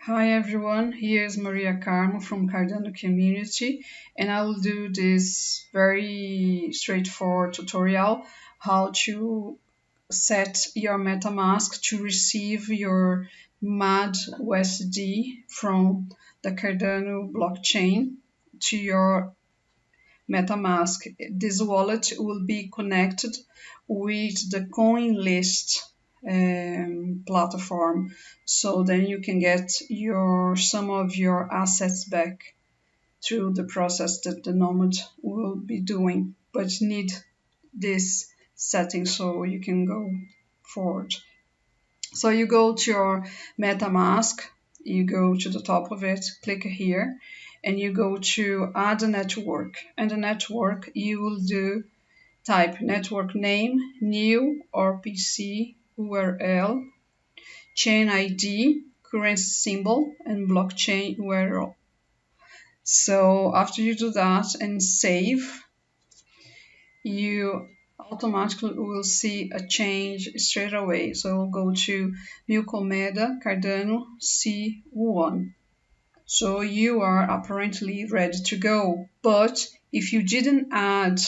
Hi everyone, here's Maria Carmo from Cardano community, and I will do this very straightforward tutorial how to set your MetaMask to receive your madUSD from the Cardano blockchain to your MetaMask. This wallet will be connected with the CoinList platform, so then you can get some of your assets back through the process that the Nomad will be doing, but need this setting so you can go forward. So you go to your MetaMask, you go to the top of it, click here, and you go to add a network. And the network you will type network name, new or PC URL, chain ID, currency symbol, and blockchain URL. So after you do that and save, you automatically will see a change straight away. So we'll go to Milkomeda Cardano C1. So you are apparently ready to go. But if you didn't add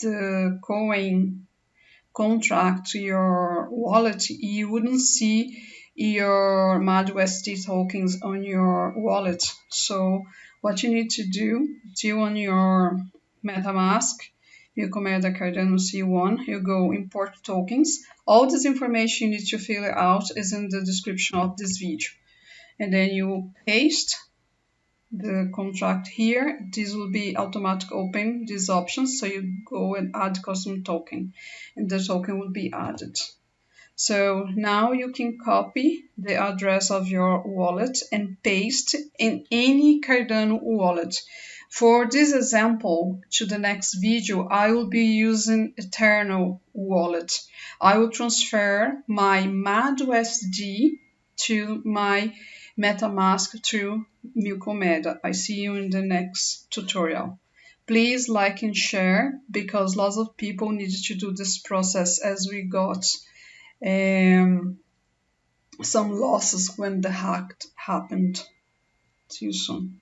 the coin contract to your wallet, you wouldn't see your madUSDT tokens on your wallet. So what you need to do, on your MetaMask, Milkomeda Cardano C1, you go import tokens. All this information you need to fill out is in the description of this video. And then you paste the contract here. This will be automatic open these options, so you go and add custom token and the token will be added. So now you can copy the address of your wallet and paste in any Cardano wallet. For this example, to the next video, I will be using Eternal wallet. I will transfer my madUSD to my MetaMask through Milkomeda. I see you in the next tutorial. Please like and share, because lots of people needed to do this process as we got some losses when the hack happened. See you soon.